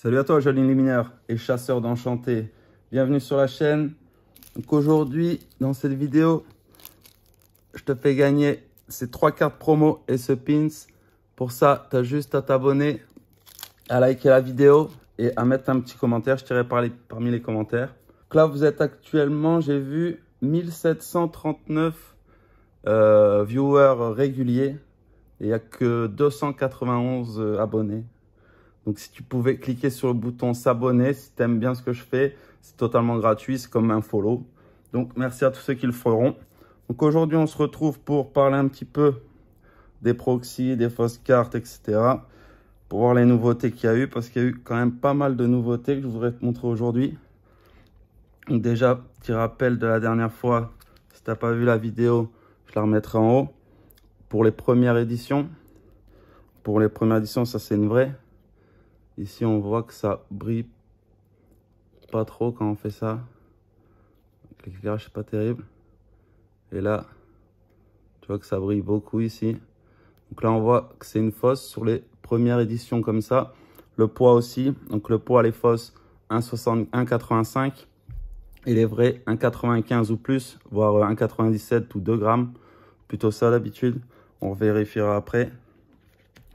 Salut à toi, joli luminaire et chasseur d'enchanté. Bienvenue sur la chaîne. Donc aujourd'hui, dans cette vidéo, je te fais gagner ces 3 cartes promo et ce pins. Pour ça, tu as juste à t'abonner, à liker la vidéo et à mettre un petit commentaire. Je tirerai parmi les commentaires. Donc là, vous êtes actuellement, j'ai vu, 1739 viewers réguliers. Et il n'y a que 291 abonnés. Donc, si tu pouvais cliquer sur le bouton s'abonner, si tu aimes bien ce que je fais, c'est totalement gratuit, c'est comme un follow. Donc, merci à tous ceux qui le feront. Donc, aujourd'hui, on se retrouve pour parler un petit peu des proxys, des fausses cartes, etc. Pour voir les nouveautés qu'il y a eu, parce qu'il y a eu quand même pas mal de nouveautés que je voudrais te montrer aujourd'hui. Donc, déjà, petit rappel de la dernière fois, si tu n'as pas vu la vidéo, je la remettrai en haut. Pour les premières éditions, ça c'est une vraie. Ici, on voit que ça brille pas trop quand on fait ça. L'éclairage, c'est pas terrible. Et là, tu vois que ça brille beaucoup ici. Donc là, on voit que c'est une fausse sur les premières éditions comme ça. Le poids aussi. Donc le poids, les fausses, 1,85. Et les vrais, 1,95 ou plus, voire 1,97 ou 2 grammes. Plutôt ça d'habitude. On vérifiera après.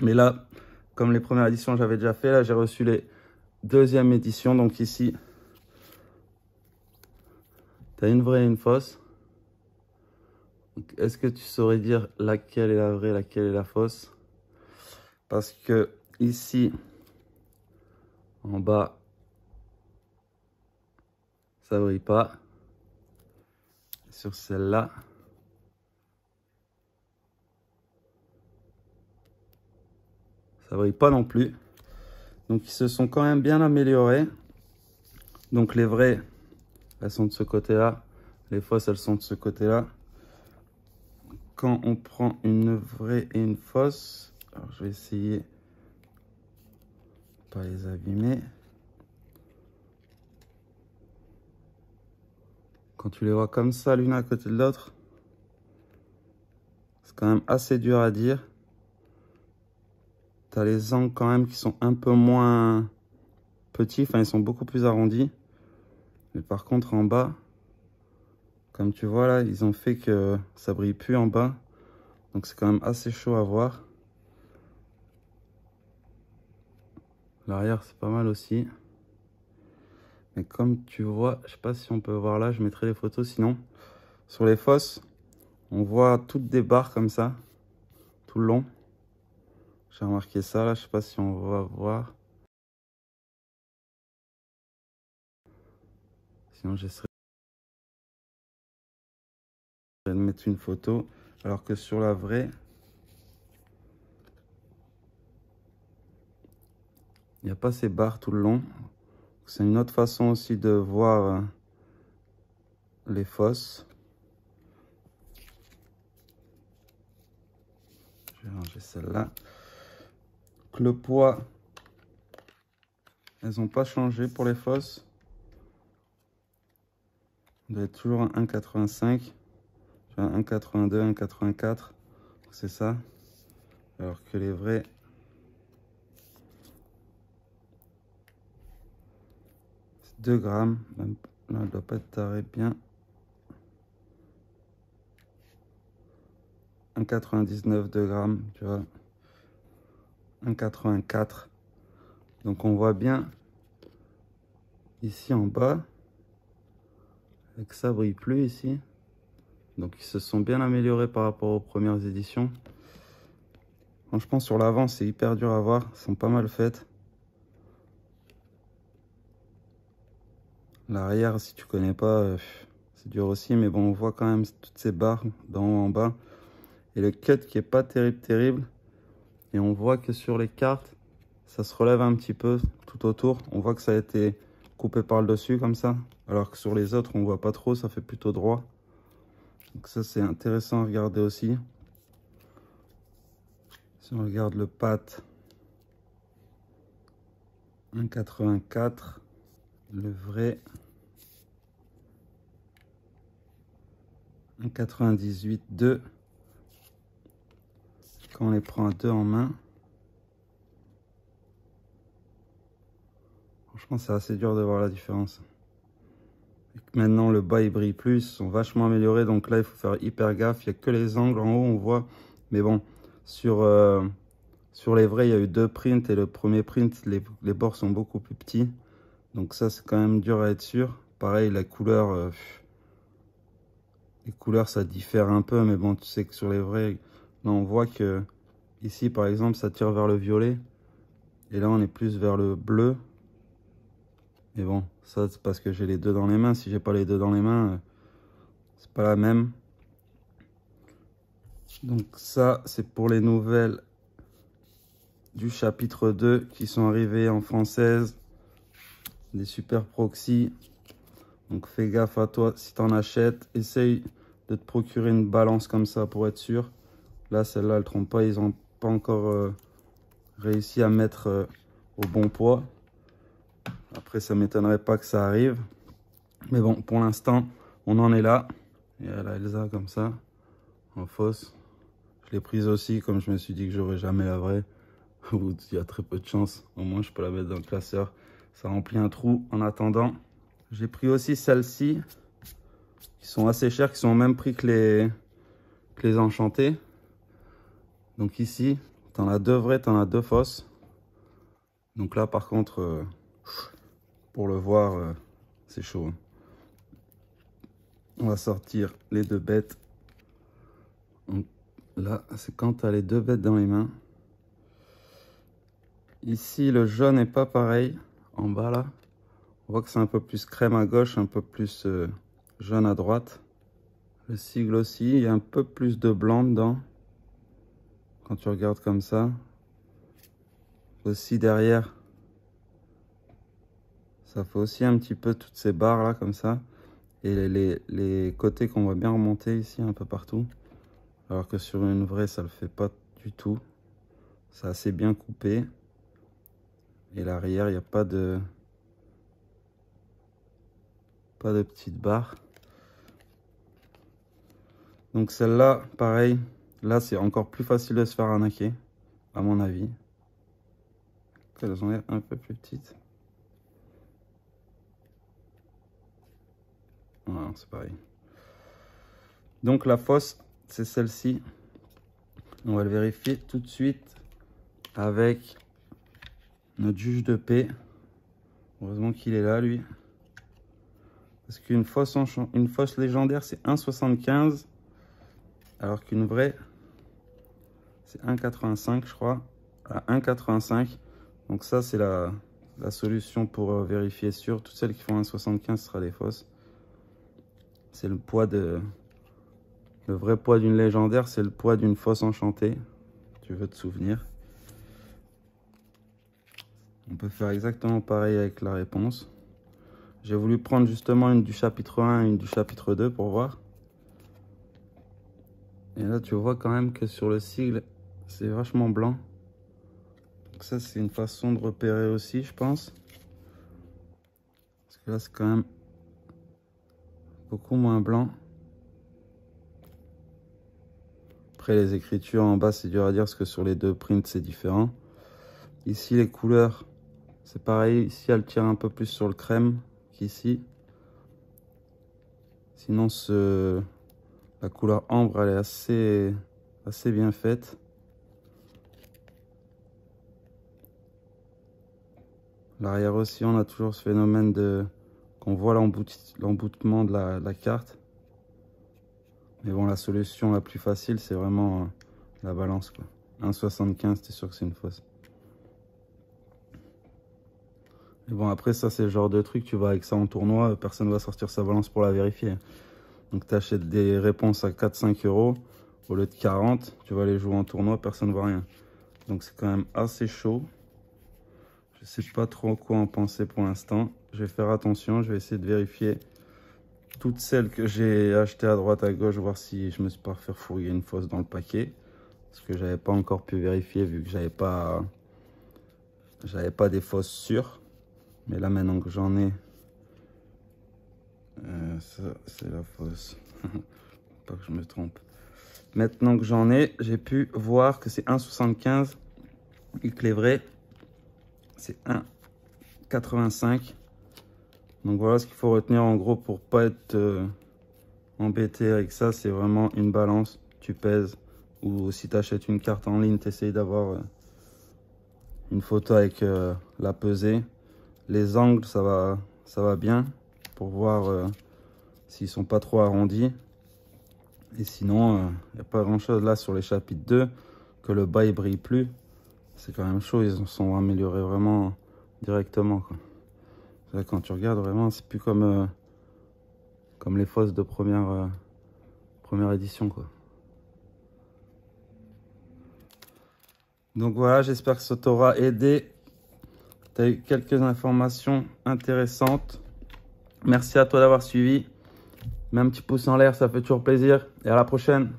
Mais là, comme les premières éditions, j'avais déjà fait. Là, j'ai reçu les deuxième édition. Donc ici, tu as une vraie et une fausse. Est-ce que tu saurais dire laquelle est la vraie, laquelle est la fausse? Parce que ici, en bas, ça brille pas. Sur celle-là, ça brille pas non plus. Donc ils se sont quand même bien améliorés. Donc les vraies, elles sont de ce côté-là. Les fausses, elles sont de ce côté-là. Quand on prend une vraie et une fausse, alors je vais essayer de pas les abîmer. Quand tu les vois comme ça, l'une à côté de l'autre, c'est quand même assez dur à dire. Tu as les angles quand même qui sont un peu moins petits, enfin ils sont beaucoup plus arrondis. Mais par contre en bas, comme tu vois là, ils ont fait que ça brille plus en bas. Donc c'est quand même assez chaud à voir. L'arrière c'est pas mal aussi. Mais comme tu vois, je sais pas si on peut voir là, je mettrai les photos sinon. Sur les fosses, on voit toutes des barres comme ça, tout le long. J'ai remarqué ça là, je sais pas si on va voir. Sinon j'essaierai de mettre une photo. Alors que sur la vraie, il n'y a pas ces barres tout le long. C'est une autre façon aussi de voir les fosses. Je vais ranger celle-là. Le poids, elles n'ont pas changé pour les fosses. On doit être toujours un 1,85. 1,82, 1,84. C'est ça. Alors que les vrais, c'est 2 grammes. Même là, elle doit pas être tarée bien. 1,99, 2 grammes, tu vois. 1,84. Donc on voit bien ici en bas que ça brille plus ici. Donc ils se sont bien améliorés par rapport aux premières éditions. Franchement sur l'avant c'est hyper dur à voir, elles sont pas mal faites. L'arrière si tu connais pas, c'est dur aussi, mais bon on voit quand même toutes ces barres d'en haut en bas. Et le cut qui est pas terrible. Et on voit que sur les cartes, ça se relève un petit peu tout autour. On voit que ça a été coupé par le dessus comme ça. Alors que sur les autres, on voit pas trop, ça fait plutôt droit. Donc ça, c'est intéressant à regarder aussi. Si on regarde le pat, 1,84. Le vrai, 1,98, 2. Quand on les prend à deux en main, Franchement, c'est assez dur de voir la différence. Maintenant, le bas, il brille plus. Ils sont vachement améliorés. Donc là, il faut faire hyper gaffe. Il n'y a que les angles en haut, on voit. Mais bon, sur les vrais, il y a eu 2 prints. Et le premier print, les bords sont beaucoup plus petits. Donc ça, c'est quand même dur à être sûr. Pareil, la couleur... les couleurs, ça diffère un peu. Mais bon, tu sais que sur les vrais, là, on voit que... Ici, par exemple, ça tire vers le violet. Et là, on est plus vers le bleu. Mais bon, ça, c'est parce que j'ai les deux dans les mains. Si j'ai pas les deux dans les mains, c'est pas la même. Donc ça, c'est pour les nouvelles du chapitre 2 qui sont arrivées en française. Des super proxys. Donc fais gaffe à toi si tu en achètes. Essaye de te procurer une balance comme ça pour être sûr. Là, celle-là, elle trompe pas. Ils n'ont pas encore réussi à mettre au bon poids. Après, ça m'étonnerait pas que ça arrive. Mais bon, pour l'instant, on en est là. Et elle a Elsa comme ça, en fausse. Je l'ai prise aussi, comme je me suis dit que j'aurais jamais la vraie. Il y a très peu de chance. Au moins, je peux la mettre dans le classeur. Ça remplit un trou en attendant. J'ai pris aussi celles-ci, qui sont assez chères, qui sont au même prix que les enchantées. Donc ici, tu en as 2 vraies, tu en as 2 fausses. Donc là, par contre, pour le voir, c'est chaud. On va sortir les 2 bêtes. Donc là, c'est quand tu as les 2 bêtes dans les mains. Ici, le jaune n'est pas pareil. En bas, là, on voit que c'est un peu plus crème à gauche, un peu plus jaune à droite. Le sigle aussi, il y a un peu plus de blanc dedans. Quand tu regardes comme ça. Aussi derrière, ça fait aussi un petit peu toutes ces barres là, comme ça. Et les côtés qu'on voit bien remonter ici, un peu partout. Alors que sur une vraie, ça le fait pas du tout. C'est assez bien coupé. Et l'arrière, il n'y a pas de petites barres. Donc celle-là, pareil. Là, c'est encore plus facile de se faire arnaquer, à mon avis. Elles ont l'air un peu plus petites. Voilà, c'est pareil. Donc la fausse, c'est celle-ci. On va le vérifier tout de suite avec notre juge de paix. Heureusement qu'il est là, lui. Parce qu'une fausse légendaire, c'est 1,75. Alors qu'une vraie, c'est 1,85, je crois. À 1,85. Donc ça, c'est la solution pour vérifier sûr. Toutes celles qui font 1,75, ce sera des fausses. C'est le poids de... Le vrai poids d'une légendaire, c'est le poids d'une fausse enchantée. Tu veux te souvenir. On peut faire exactement pareil avec la réponse. J'ai voulu prendre justement une du chapitre 1 et une du chapitre 2 pour voir. Et là, tu vois quand même que sur le sigle, c'est vachement blanc. Donc ça, c'est une façon de repérer aussi, je pense. Parce que là, c'est quand même beaucoup moins blanc. Après, les écritures en bas, c'est dur à dire parce que sur les 2 prints, c'est différent. Ici, les couleurs, c'est pareil. Ici, elle tire un peu plus sur le crème qu'ici. Sinon, la couleur ambre, elle est assez bien faite. L'arrière aussi, on a toujours ce phénomène qu'on voit l'emboutement de la carte. Mais bon, la solution la plus facile, c'est vraiment la balance, quoi. 1,75, t'es sûr que c'est une fausse. Et bon, après, ça, c'est le genre de truc, tu vas avec ça en tournoi, personne ne va sortir sa balance pour la vérifier. Donc, tu achètes des réponses à 4-5 euros au lieu de 40, tu vas les jouer en tournoi, personne ne voit rien. Donc, c'est quand même assez chaud. Je sais pas trop quoi en penser pour l'instant. Je vais faire attention, je vais essayer de vérifier toutes celles que j'ai achetées à droite à gauche, voir si je me suis pas fait fourguer une fausse dans le paquet. Parce que j'avais pas encore pu vérifier vu que j'avais pas des fausses sûres. Mais là maintenant que j'en ai, ça c'est la fausse. Pas que je me trompe. Maintenant que j'en ai, j'ai pu voir que c'est 1,75 et que les vrais c'est 85. Donc voilà ce qu'il faut retenir en gros pour pas être embêté avec ça. C'est vraiment une balance, tu pèses. Ou si tu achètes une carte en ligne, tu essayes d'avoir une photo avec la pesée. Les angles, ça va bien pour voir s'ils sont pas trop arrondis. Et sinon, il n'y a pas grand chose là sur les chapitres 2, que le bas il brille plus. C'est quand même chaud, ils en sont améliorés vraiment directement, quoi. Là, quand tu regardes vraiment, c'est plus comme les fausses de première édition, quoi. Donc voilà, j'espère que ça t'aura aidé. Tu as eu quelques informations intéressantes. Merci à toi d'avoir suivi. Mets un petit pouce en l'air, ça fait toujours plaisir. Et à la prochaine.